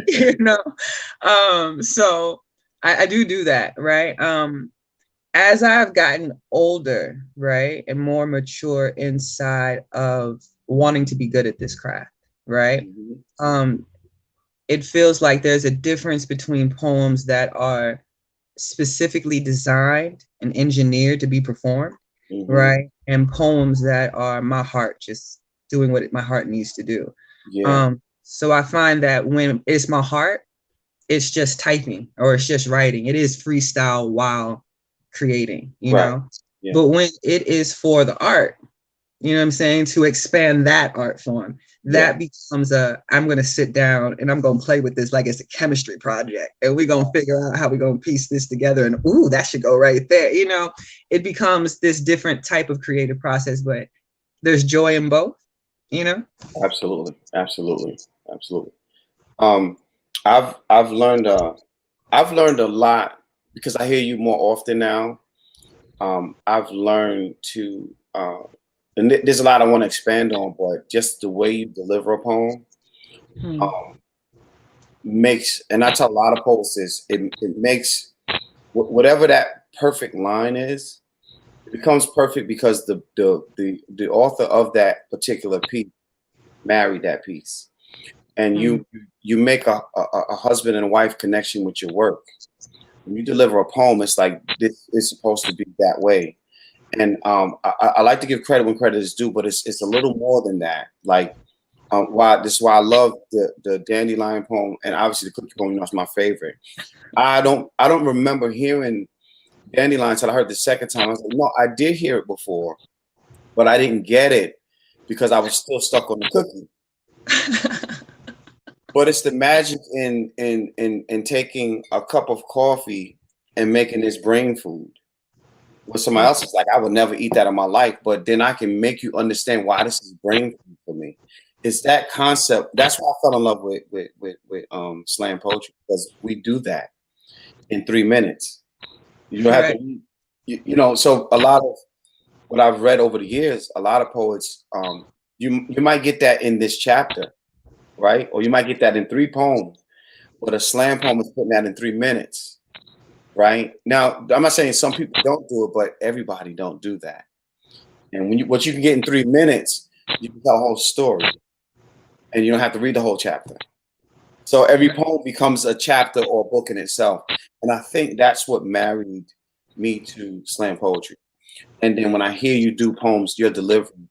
you know so I do that, right? As I've gotten older, right, and more mature inside of wanting to be good at this craft, right? Mhm. um it feels like there's a difference between poems that are specifically designed and engineered to be performed, Mhm. right, and poems that are my heart just doing what my heart needs to do. Yeah. So I find that when it's my heart, it's just typing or it's just writing. It is freestyle while creating, Right. Yeah. But when it is for the art, what I'm saying, to expand that art form, Yeah. that becomes I'm going to sit down and I'm going to play with this like it's a chemistry project. And we're going to figure out how we're going to piece this together. And, ooh, that should go right there. It becomes this different type of creative process, but there's joy in both, you know? Absolutely. Absolutely. Absolutely. Um, I've learned a lot because I hear you more often now. I've learned to, and there's a lot I want to expand on, but just the way you deliver a poem Hmm. um, makes, and I tell a lot of poets this, it makes whatever that perfect line is, it becomes perfect because the author of that particular piece married that piece, and Hmm. you make a husband and wife connection with your work. When you deliver a poem, it's like this is supposed to be that way. And I like to give credit when credit is due, but it's a little more than that. Like why this is why I love the dandelion poem, and obviously the cookie poem. It's my favorite. I don't remember hearing dandelion until I heard the second time. I was like, no, I did hear it before, but I didn't get it because I was still stuck on the cookie. But it's the magic in taking a cup of coffee and making this brain food. With somebody else, it's like I would never eat that in my life, but then I can make you understand why this is brain food for me. It's that concept. That's why I fell in love with slam poetry, because we do that in 3 minutes. You don't have to Right. read, So a lot of what I've read over the years, a lot of poets, you might get that in this chapter, right? Or you might get that in 3 poems, but a slam poem is putting that in 3 minutes, right? Now, I'm not saying some people don't do it, but everybody don't do that. And what you can get in 3 minutes, you can tell a whole story, and you don't have to read the whole chapter. So every poem becomes a chapter or a book in itself, and I think that's what married me to slam poetry. And then when I hear you do poems, your delivery,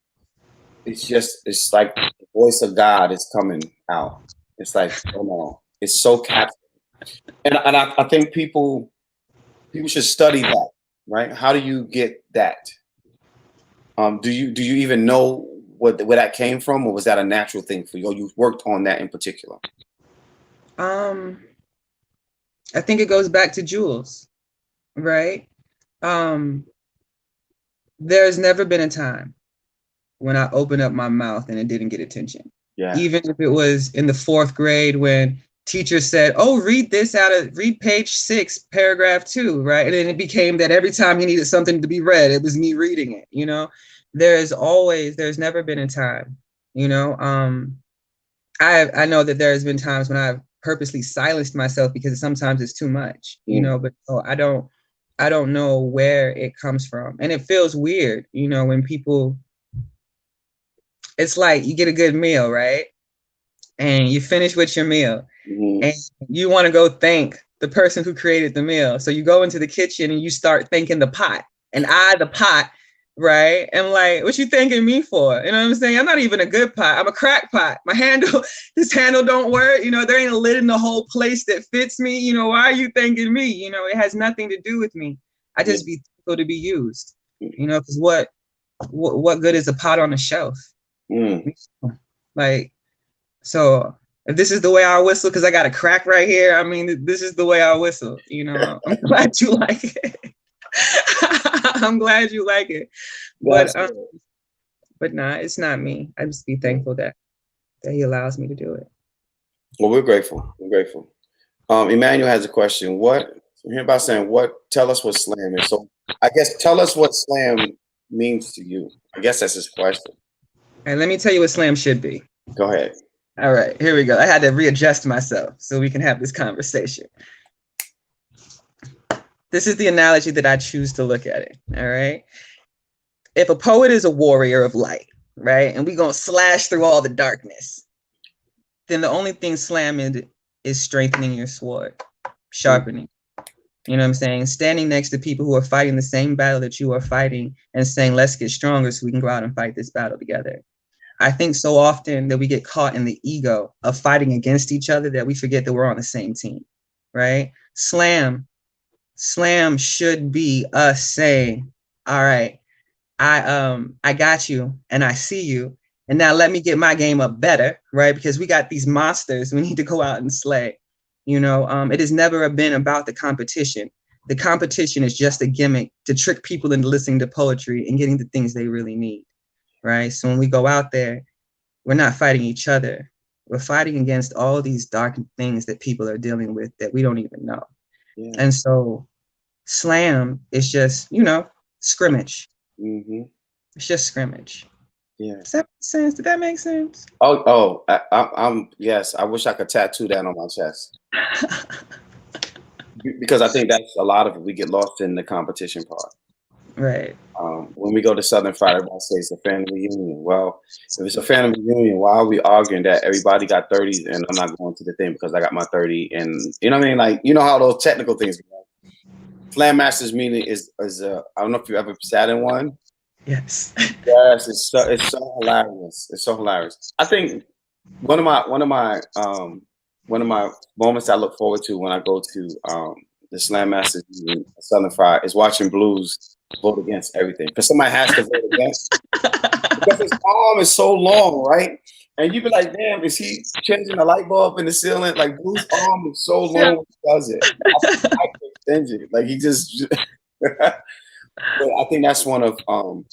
it's like the voice of God is coming out. It's like, oh no, it's so captivating, and I think people should study that, right? How do you get that? Do you even know where that came from, or was that a natural thing for you? Or you worked on that in particular? um I think it goes back to Jules, right? um there's never been a time when I opened up my mouth and it didn't get attention. Yeah. Even if it was in the fourth grade when teacher said, "Oh, read page 6, paragraph 2," right? And then it became that every time he needed something to be read, it was me reading it. There's never been a time, you know. I know that there's been times when I've purposely silenced myself because sometimes it's too much, Mm. but I don't know where it comes from. And it feels weird, when people, it's like you get a good meal, right? And you finish with your meal Hmm. and you want to go thank the person who created the meal. So you go into the kitchen and you start thanking the pot, and I, the pot, right? And like, what you thanking me for? You know what I'm saying? I'm not even a good pot. I'm a crack pot. My handle, this handle don't work. You know, there ain't a lid in the whole place that fits me. You know, why are you thanking me? You know, it has nothing to do with me. I just be thankful to be used. You know, because what good is a pot on a shelf? Like, so if this is the way I whistle, because I got a crack right here, I mean, this is the way I whistle. You know, I'm glad you like it. I'm glad you like it. But nah, it's not me. I just be thankful that he allows me to do it. Well, we're grateful. We're grateful. Emmanuel has a question. What hear about saying tell us what slam is. So I guess tell us what slam means to you. I guess that's his question. And let me tell you what slam should be. Go ahead. All right, here we go. I had to readjust myself so we can have this conversation. This is the analogy that I choose to look at it. All right. If a poet is a warrior of light, right, and we're going to slash through all the darkness, then the only thing slamming is strengthening your sword, sharpening. You know what I'm saying? Standing next to people who are fighting the same battle that you are fighting and saying, let's get stronger so we can go out and fight this battle together. I think so often that we get caught in the ego of fighting against each other that we forget that we're on the same team, right? Slam should be us saying, all right, I got you and I see you. And now let me get my game up better, right? Because we got these monsters we need to go out and slay. You know, it has never been about the competition. The competition is just a gimmick to trick people into listening to poetry and getting the things they really need, right? So when we go out there, we're not fighting each other. We're fighting against all these dark things that people are dealing with that we don't even know. Yeah. And so slam is just, you know, scrimmage. It's just scrimmage. Yeah. Does that make sense? Did that make sense? I'm yes. I wish I could tattoo that on my chest. Because I think that's a lot of it. We get lost in the competition part. Right. When we go to Southern Friday, everybody says it's a family reunion. Well, if it's a family reunion, why are we arguing that everybody got 30s and I'm not going to the thing because I got my 30? And you know what I mean? Like, you know how those technical things go. Slam Masters meeting is I don't know if you ever sat in one. Yes. Yes, it's so hilarious. It's so hilarious. I think one of my moments I look forward to when I go to the Slam Masters meeting at Southern Fried is watching Blues vote against everything, because somebody has to vote against because his arm is so long, right? And you be like, damn, is he changing the light bulb in the ceiling? Like, Blue's arm is so long when he does it. I can extend it. Like, he just but I think that's one of the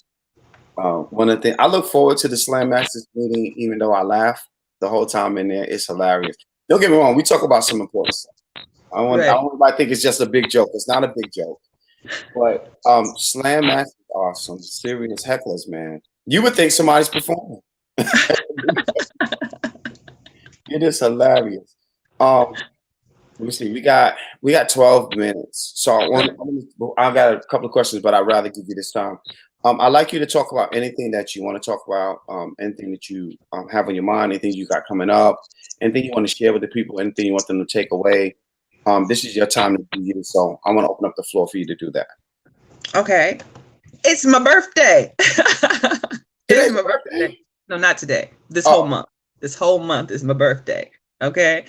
things. I look forward to the Slam Masters meeting, even though I laugh the whole time in there. It's hilarious. Don't get me wrong, we talk about some important stuff. I don't want everybody to think it's just a big joke. It's not a big joke. But Slam Masters are some serious hecklers, man. You would think somebody's performing. It is hilarious. Let me see. We got 12 minutes. So I got a couple of questions, but I'd rather give you this time. I'd like you to talk about anything that you want to talk about, anything that you have on your mind, anything you got coming up, anything you want to share with the people, anything you want them to take away. This is your time to do you. So I want to open up the floor for you to do that. Okay. It's my birthday. It's my birthday. No, not today. This whole month. This whole month is my birthday. Okay.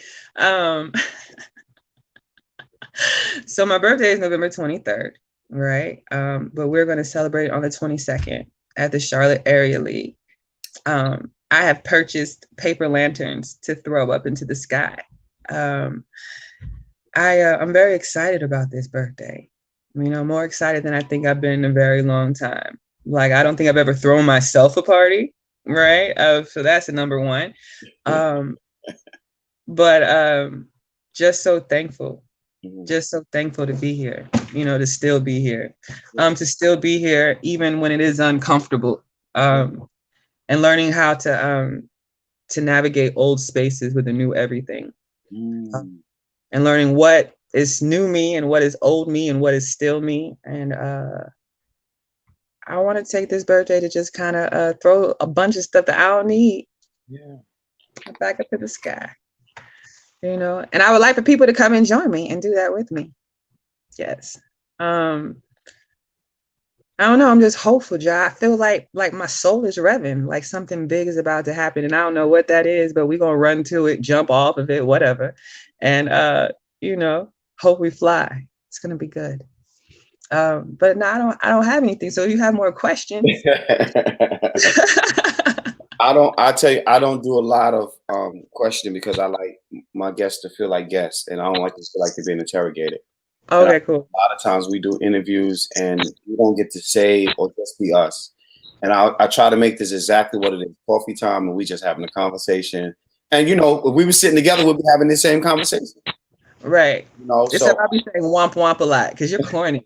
So my birthday is November 23rd, right? But we're going to celebrate on the 22nd at the Charlotte Area League. I have purchased paper lanterns to throw up into the sky. I'm very excited about this birthday. You know, more excited than I think I've been in a very long time. Like, I don't think I've ever thrown myself a party, right? So that's the number one. But just so thankful. Just so thankful to be here, you know, to still be here, to still be here, even when it is uncomfortable, and learning how to navigate old spaces with a new everything, and learning what is new me and what is old me and what is still me. And I want to take this birthday to just kind of throw a bunch of stuff that I don't need back up to the sky. you know, and I would like for people to come and join me and do that with me. Yes. I don't know. I'm just hopeful, Ja. I feel like my soul is revving, like something big is about to happen, and I don't know what that is, but we're gonna run to it, jump off of it, whatever, and you know, hope we fly. It's gonna be good. But no, I don't have anything. So if you have more questions. I tell you, I don't do a lot of questioning because I like my guests to feel like guests, and I don't like to feel like they're being interrogated. And Okay, cool. a lot of times we do interviews and we don't get to say or just be us. And I try to make this exactly what it is, coffee time, and we just having a conversation. And you know, if we were sitting together, we'd be having the same conversation. Right. You know, Except so I'll be saying womp womp a lot because you're corny.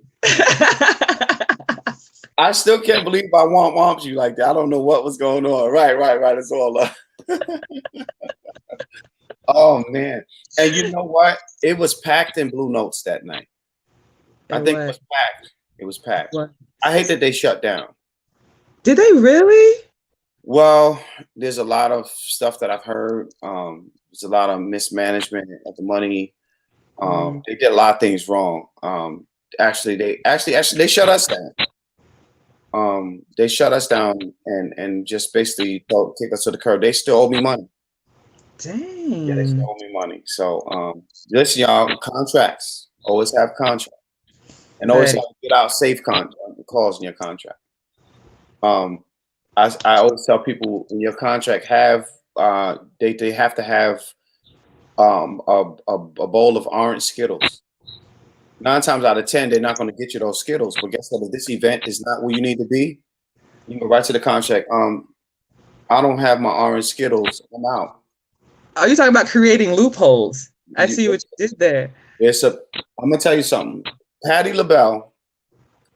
I still can't believe I womp you like that. I don't know what was going on. Right. It's all up. Oh man. And you know what? It was packed in Blue Notes that night. I It think it was. was packed. It was packed. What? I hate that they shut down. Did they really? Well, there's a lot of stuff that I've heard. There's a lot of mismanagement of the money. Mm. They did a lot of things wrong. Actually, they shut us down. They shut us down and just basically kick us to the curb. They still owe me money. Yeah, they still Dang. owe me money. So listen, y'all, contracts. Always have contracts. And always have Ready. to get out safe clause in your contract. Um, I always tell people in your contract they have to have a bowl of orange Skittles. 9 times out of 10, they're not going to get you those Skittles. But guess what? If this event is not where you need to be, you go right to the contract. I don't have my orange Skittles. I'm out. Are you talking about creating loopholes? I You, see what you did there. I'm gonna tell you something. Patti LaBelle,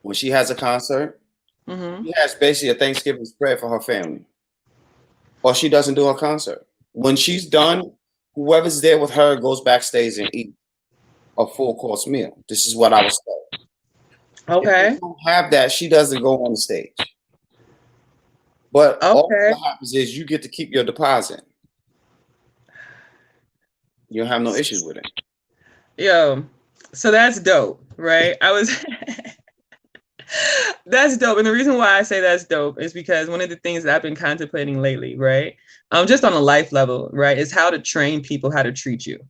when she has a concert, Mm-hmm. she has basically a Thanksgiving spread for her family, or she doesn't do a concert. When she's done, whoever's there with her goes backstage and eat a full course meal. This is what I was told. If they Okay. don't have that, she doesn't go on the stage. But all Okay. that happens is you get to keep your deposit. You don't have no issues with it. Yo, so that's dope, right? That's dope. And the reason why I say that's dope is because one of the things that I've been contemplating lately, right? Just on a life level, right, is how to train people how to treat you,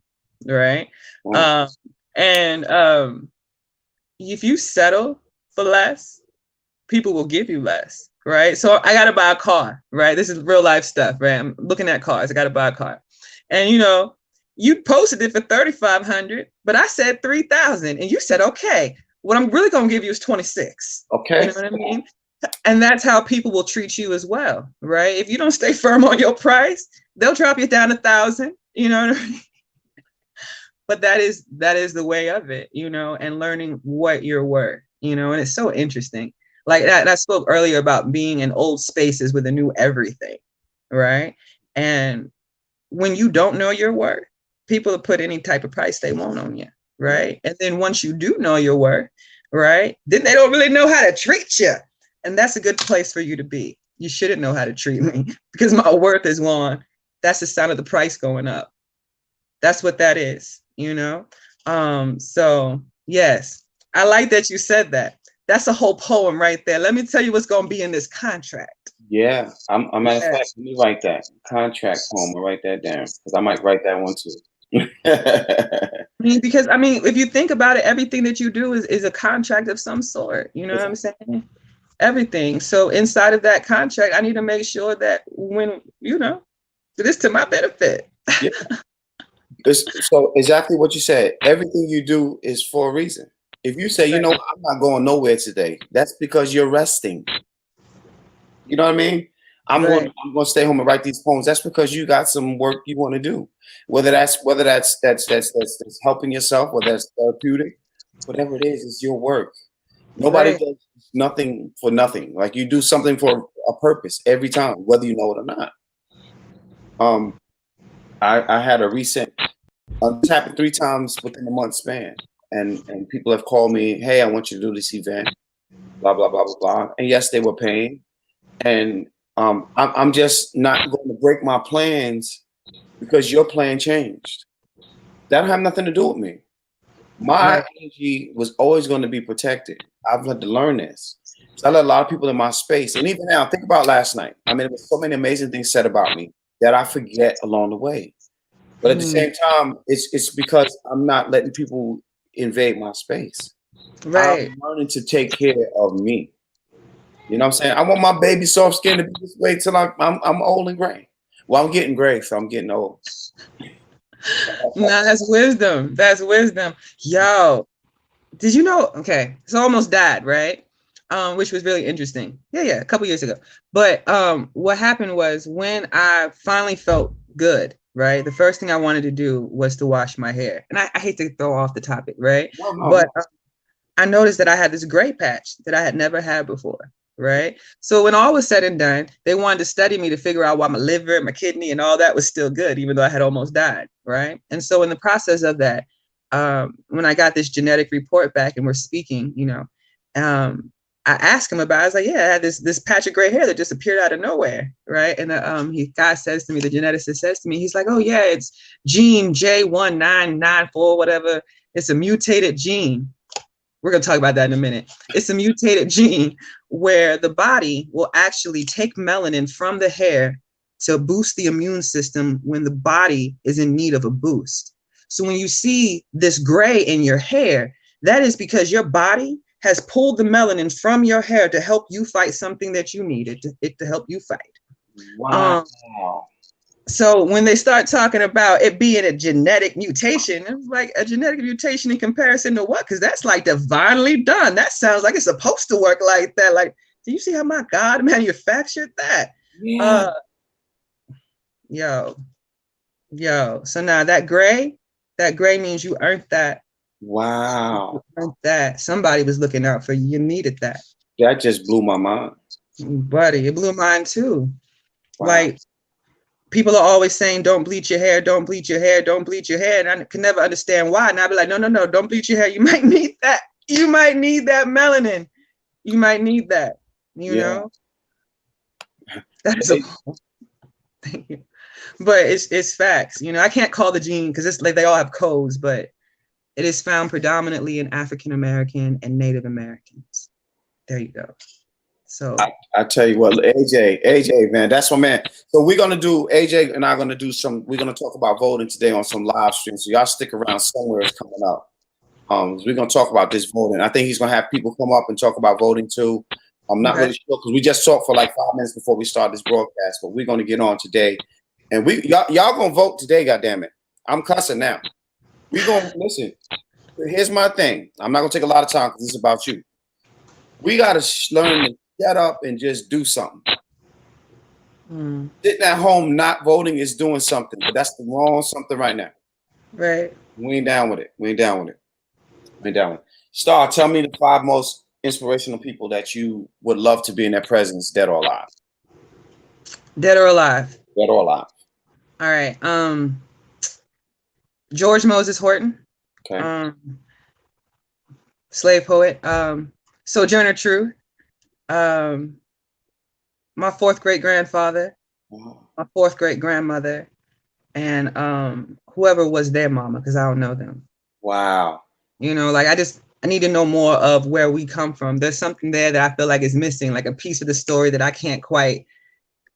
right? Mm. Um, and if you settle for less, people will give you less, right? So I got to buy a car, right? This is real life stuff, right? I'm looking at cars. I got to buy a car. And you know, you posted it for 3,500, but I said 3,000 and you said, okay, what I'm really going to give you is 26. You Okay. know what I mean? And that's how people will treat you as well, right? If you don't stay firm on your price, they'll drop you down 1,000, you know what I mean? But that is the way of it, you know, and learning what you're worth, you know, and it's so interesting. Like that, I spoke earlier about being in old spaces with a new everything, right? And when you don't know your worth, people will put any type of price they want on you, right? And then once you do know your worth, right, then they don't really know how to treat you. And that's a good place for you to be. You shouldn't know how to treat me because my worth is gone. That's the sign of the price going up. That's what that is, you know? So yes, I like that you said that. That's a whole poem right there. Let me tell you what's going to be in this contract. Yeah. A matter of fact, Yes. let me write that contract poem. I'll write that down because I might write that one too. Because I mean, if you think about it, everything that you do is a contract of some sort. You know what I'm saying? Everything. So inside of that contract, I need to make sure that when that it's to my benefit. Yeah. So exactly what you said. Everything you do is for a reason. If you say, you Right. know, I'm not going nowhere today, that's because you're resting. You know what I mean? Right. I'm going to stay home and write these poems. That's because you got some work you want to do. Whether that's helping yourself, whether that's therapeutic, whatever it is, it's your work. Nobody Right. does nothing for nothing. Like you do something for a purpose every time, whether you know it or not. Um, I had a recent. This happened 3 times within a month span, and people have called me, "Hey, I want you to do this event." Blah blah blah blah blah. And yes, they were paying, and I'm just not going to break my plans because your plan changed. That don't have nothing to do with me. My Right. energy was always going to be protected. I've had to learn this. So I let a lot of people in my space, and even now, think about last night. I mean, there was so many amazing things said about me that I forget along the way. But at the Mm. same time, it's because I'm not letting people invade my space. Right. I'm learning to take care of me. You know what I'm saying? I want my baby soft skin to be this way till I'm old and gray. Well, I'm getting gray, so I'm getting old. No, that's wisdom. That's wisdom. Yo, did you know? Okay, so I almost died, right? Which was really interesting. Yeah, yeah, a couple years ago. But what happened was when I finally felt good, right? The first thing I wanted to do was to wash my hair, and I hate to throw off the topic, right? No, no, But no. I noticed that I had this gray patch that I had never had before, right? So when all was said and done, they wanted to study me to figure out why my liver, my kidney, and all that was still good, even though I had almost died, right? And so in the process of that, when I got this genetic report back and we're speaking, I asked him about it. I was like, yeah, I had this patch of gray hair that just appeared out of nowhere, right? And guy says to me, the geneticist says to me, he's like, oh yeah, it's gene J1994, whatever. It's a mutated gene. We're going to talk about that in a minute. It's a mutated gene where the body will actually take melanin from the hair to boost the immune system when the body is in need of a boost. So when you see this gray in your hair, that is because your body has pulled the melanin from your hair to help you fight something that you needed to help you fight. Wow. Um, so when they start talking about it being a genetic mutation, it's like a genetic mutation in comparison to what? Because that's like divinely done. That sounds like it's supposed to work like that. Like, do you see how my God manufactured that? Yeah. Uh, yo, yo. So now that gray means you earned that. You Wow. earned that. Somebody was looking out for you. You needed that, That just blew my mind. buddy. It blew mine too. Wow. Like people are always saying, don't bleach your hair, don't bleach your hair, don't bleach your hair. And I can never understand why. And I'd be like, no, no, no, don't bleach your hair. You might need that. You might need that melanin. You might need that, you Yeah. know? That's a thank you. But it's facts. I can't call the gene because it's like they all have codes, but it is found predominantly in African American and Native Americans. There you go. So I tell you what, AJ, man, that's my man. So we're gonna do AJ and I'm gonna do some. We're gonna talk about voting today on some live stream. So y'all stick around. Somewhere it's coming up. We're gonna talk about this voting. I think he's gonna have people come up and talk about voting too. I'm not okay. really sure because we just talked for like 5 minutes before we start this broadcast, but we're gonna get on today, and y'all gonna vote today. Goddamn it, I'm cussing now. We gonna listen. Here's my thing. I'm not gonna take a lot of time because this is about you. We gotta learn to shut up and just do something. Sitting at home not voting is doing something, but that's the wrong something right now. Right. We ain't down with it. We ain't down with it. We ain't down with it. Starr, tell me the 5 most inspirational people that you would love to be in their presence, dead or alive. Dead or alive. Dead or alive. All right. George Moses Horton. Okay. Slave poet. Sojourner Truth. Um, my fourth great grandfather, my fourth great grandmother, and whoever was their mama, because I don't know them. Wow. Like I need to know more of where we come from. There's something there that I feel like is missing, like a piece of the story that I can't quite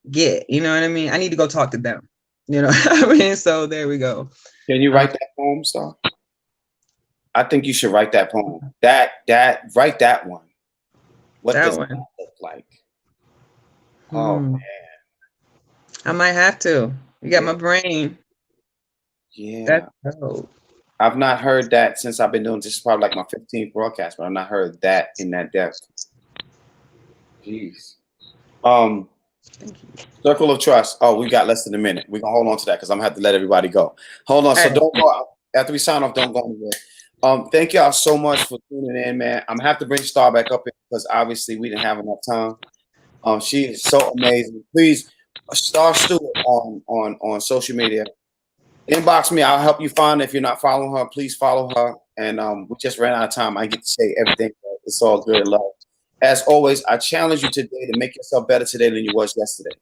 get. You know what I mean? I need to go talk to them. You know what I mean? So there we go. Can you write that poem, Starr? I think you should write that poem. Write that one. What That does one. that look like? Oh man. I might have to. You got Yeah. my brain. Yeah. That's dope. I've not heard that since I've been doing this. Is probably like my 15th broadcast, but I've not heard that in that depth. Jeez. Circle of trust. Oh, we got less than a minute. We're gonna hold on to that because I'm gonna have to let everybody go. Hold on. So don't go out. After we sign off, don't go anywhere. Thank y'all so much for tuning in, man. I'm gonna have to bring Starr back up because obviously we didn't have enough time. She is so amazing. Please, Starr Stewart on social media. Inbox me. I'll help you find her. If you're not following her, please follow her. And we just ran out of time. I get to say everything. But it's all good love. As always, I challenge you today to make yourself better today than you was yesterday.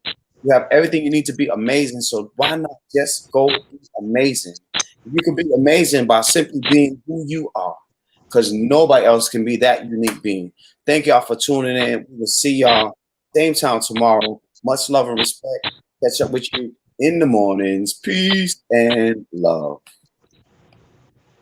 You have everything you need to be amazing. So why not just go be amazing? You can be amazing by simply being who you are, because nobody else can be that unique being. Thank y'all for tuning in. We will see y'all same time tomorrow. Much love and respect. Catch up with you in the mornings. Peace and love.